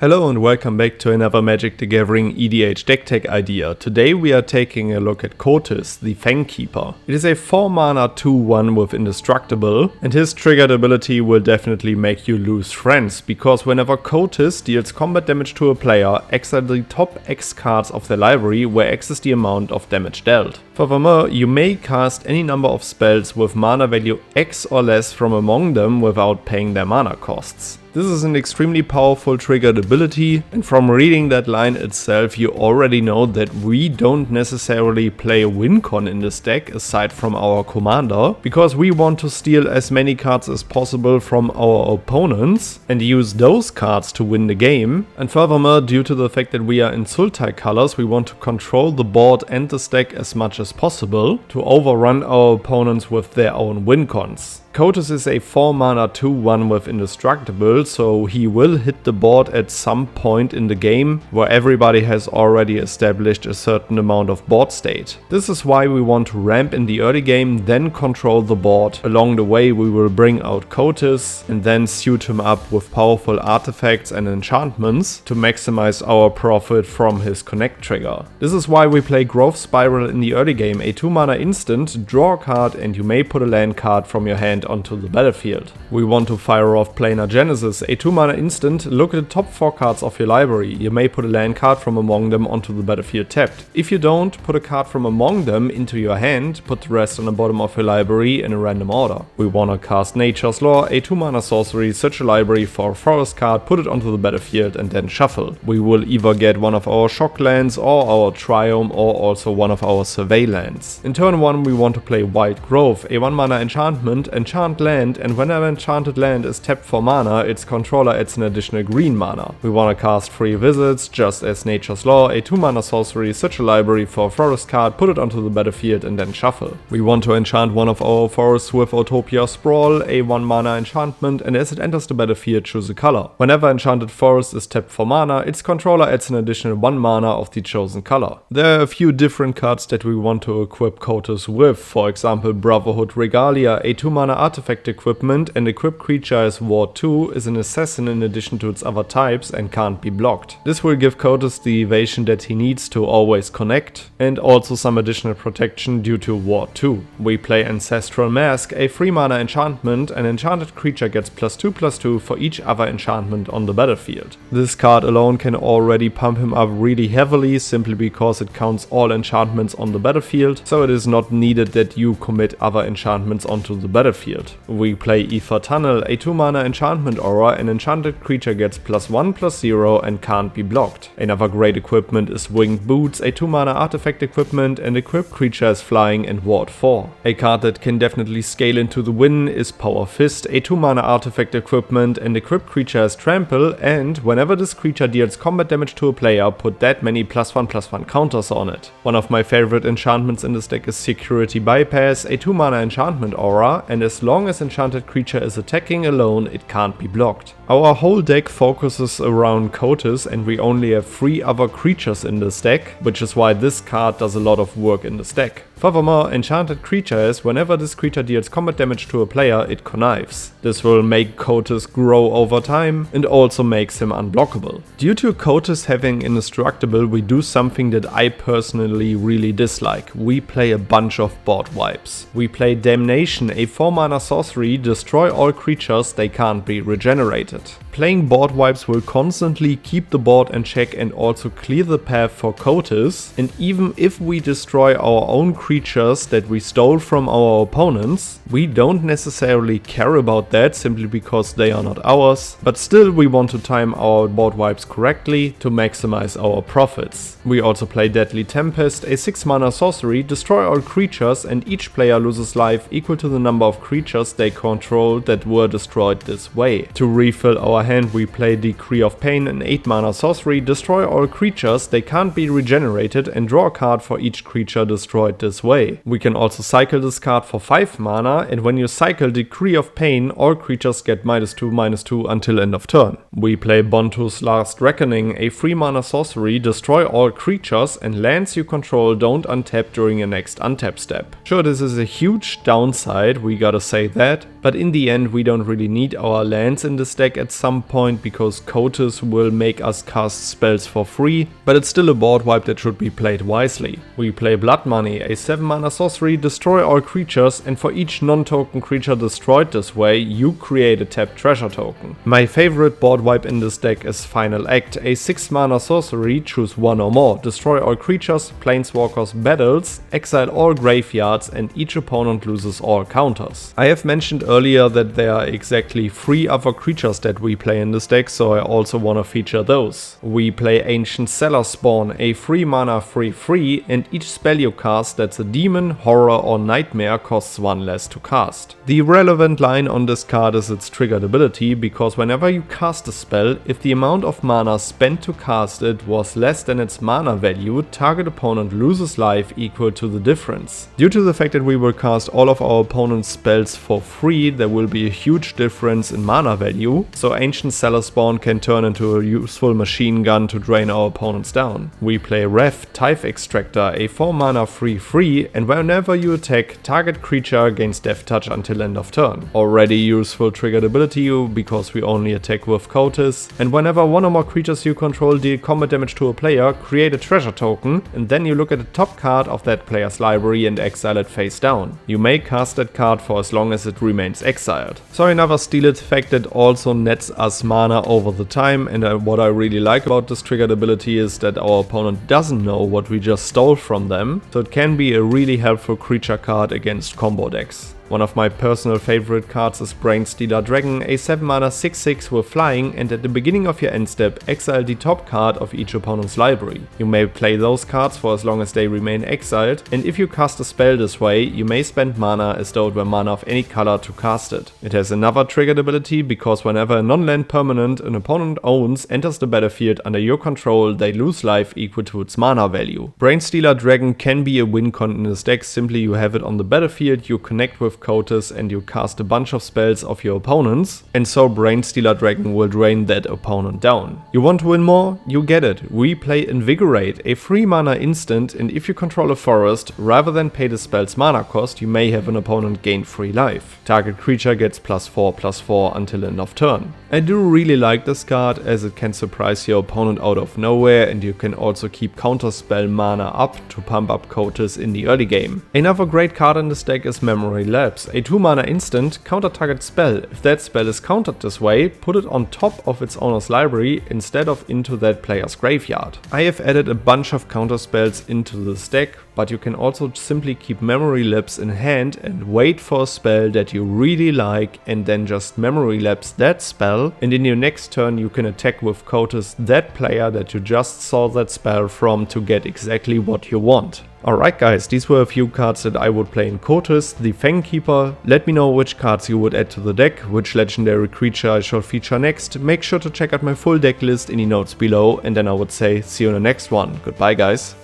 Hello and welcome back to another Magic the Gathering EDH deck tech idea. Today we are taking a look at Kotis, the Fangkeeper. It is a 4 mana 2/1 with Indestructible, and his triggered ability will definitely make you lose friends, because whenever Kotis deals combat damage to a player, exile the top X cards of their library, where X is the amount of damage dealt. Furthermore, you may cast any number of spells with mana value X or less from among them without paying their mana costs. This is an extremely powerful triggered ability, and from reading that line itself you already know that we don't necessarily play a win con in this deck aside from our commander, because we want to steal as many cards as possible from our opponents and use those cards to win the game. And furthermore, due to the fact that we are in Sultai colors, we want to control the board and the stack as much as possible to overrun our opponents with their own win cons. Kotis is a 4 mana 2/1 with Indestructible, so he will hit the board at some point in the game where everybody has already established a certain amount of board state. This is why we want to ramp in the early game, then control the board. Along the way we will bring out Kotis and then suit him up with powerful artifacts and enchantments to maximize our profit from his connect trigger. This is why we play Growth Spiral in the early game, a 2 mana instant, draw a card and you may put a land card from your hand onto the battlefield. We want to fire off Planar Genesis, a 2 mana instant, look at the top 4 cards of your library. You may put a land card from among them onto the battlefield tapped. If you don't, put a card from among them into your hand, put the rest on the bottom of your library in a random order. We want to cast Nature's Law, a 2 mana sorcery, search a library for a forest card, put it onto the battlefield and then shuffle. We will either get one of our shock lands or our Triome or also one of our survey lands. In turn 1 we want to play Wild Growth, a 1 mana enchantment, enchant land, and whenever enchanted land is tapped for mana, its controller adds an additional green mana. We want to cast 3 Visits, just as Nature's Law, a 2 mana sorcery, search a library for a forest card, put it onto the battlefield and then shuffle. We want to enchant one of our forests with Utopia Sprawl, a 1 mana enchantment, and as it enters the battlefield choose a color. Whenever enchanted forest is tapped for mana, its controller adds an additional 1 mana of the chosen color. There are a few different cards that we want to equip Kotis with, for example Brotherhood Regalia, a 2 mana artifact equipment, and equipped creature as Ward 2 is an assassin in addition to its other types and can't be blocked. This will give Kotis the evasion that he needs to always connect, and also some additional protection due to Ward 2. We play Ancestral Mask, a 3 mana enchantment. An enchanted creature gets +2/+2 for each other enchantment on the battlefield. This card alone can already pump him up really heavily, simply because it counts all enchantments on the battlefield, so it is not needed that you commit other enchantments onto the battlefield. We play Ether Tunnel, a 2 mana enchantment aura. An enchanted creature gets +1/+0 and can't be blocked. Another great equipment is Winged Boots, a 2 mana artifact equipment, and equipped creature is flying and Ward 4. A card that can definitely scale into the win is Power Fist, a 2 mana artifact equipment, and equipped creature is Trample, and whenever this creature deals combat damage to a player, put that many +1/+1 counters on it. One of my favorite enchantments in this deck is Security Bypass, a 2 mana enchantment aura, and as long as enchanted creature is attacking alone, it can't be blocked. Our whole deck focuses around Kotis, and we only have 3 other creatures in this deck, which is why this card does a lot of work in this deck. Furthermore, enchanted creature is whenever this creature deals combat damage to a player, it connives. This will make Kotis grow over time and also makes him unblockable. Due to Kotis having Indestructible, we do something that I personally really dislike. We play a bunch of Boardwipes. We play Damnation, a 4 mana sorcery, destroy all creatures, they can't be regenerated. Playing Boardwipes will constantly keep the board in check and also clear the path for Kotis, and even if we destroy our own creatures that we stole from our opponents, we don't necessarily care about that simply because they are not ours, but still we want to time our Boardwipes correctly to maximize our profits. We also play Deadly Tempest, a 6 mana sorcery, destroy all creatures, and each player loses life equal to the number of creatures they control that were destroyed this way. To refill our hand we play Decree of Pain, an 8 mana sorcery, destroy all creatures, they can't be regenerated, and draw a card for each creature destroyed this way. We can also cycle this card for 5 mana, and when you cycle Decree of Pain, all creatures get -2/-2 until end of turn. We play Bontu's Last Reckoning, a 3 mana sorcery, destroy all creatures, and lands you control don't untap during your next untap step. Sure, this is a huge downside, we gotta say that, but in the end we don't really need our lands in this deck at some some point because Kotis will make us cast spells for free, but it's still a board wipe that should be played wisely. We play Blood Money, a 7 mana sorcery, destroy all creatures, and for each non-token creature destroyed this way, you create a tapped treasure token. My favorite board wipe in this deck is Final Act, a 6 mana sorcery, choose one or more, destroy all creatures, planeswalkers, battles, exile all graveyards, and each opponent loses all counters. I have mentioned earlier that there are exactly 3 other creatures that we play in this deck, so I also want to feature those. We play Ancient Cellar Spawn, a 3 mana 3/3, and each spell you cast that's a demon, horror or nightmare costs 1 less to cast. The relevant line on this card is its triggered ability, because whenever you cast a spell, if the amount of mana spent to cast it was less than its mana value, target opponent loses life equal to the difference. Due to the fact that we will cast all of our opponent's spells for free, there will be a huge difference in mana value, so Ancient Cellar Spawn can turn into a useful machine gun to drain our opponents down. We play Ref Tithe Extractor, a 4 mana 3/3, and whenever you attack, target creature gains Death Touch until end of turn. Already useful triggered ability because we only attack with Kotis, and whenever one or more creatures you control deal combat damage to a player, create a treasure token, and then you look at the top card of that player's library and exile it face down. You may cast that card for as long as it remains exiled. So another steal effect that also nets us mana over the time, and what I really like about this triggered ability is that our opponent doesn't know what we just stole from them, so it can be a really helpful creature card against combo decks. One of my personal favorite cards is Brainstealer Dragon, a 7 mana 6/6 with flying, and at the beginning of your end step, exile the top card of each opponent's library. You may play those cards for as long as they remain exiled, and if you cast a spell this way, you may spend mana as though it were mana of any color to cast it. It has another triggered ability because whenever a non-land permanent an opponent owns enters the battlefield under your control, they lose life equal to its mana value. Brainstealer Dragon can be a win con in this deck, simply you have it on the battlefield, you connect with Kotis and you cast a bunch of spells of your opponents, and so Brainstealer Dragon will drain that opponent down. You want to win more? You get it. We play Invigorate, a 3 mana instant, and if you control a forest, rather than pay the spell's mana cost, you may have an opponent gain free life. Target creature gets +4/+4 until end of turn. I do really like this card as it can surprise your opponent out of nowhere, and you can also keep counterspell mana up to pump up Kotis in the early game. Another great card in this deck is Memory Lapse, a 2 mana instant counter target spell. If that spell is countered this way, put it on top of its owner's library instead of into that player's graveyard. I have added a bunch of counter spells into this deck, but you can also simply keep Memory Lapse in hand and wait for a spell that you really like and then just Memory Lapse that spell, and in your next turn you can attack with Kotis that player that you just saw that spell from to get exactly what you want. Alright guys, these were a few cards that I would play in Kotis, the Fangkeeper. Let me know which cards you would add to the deck, which legendary creature I shall feature next. Make sure to check out my full deck list in the notes below, and then I would say see you in the next one. Goodbye guys.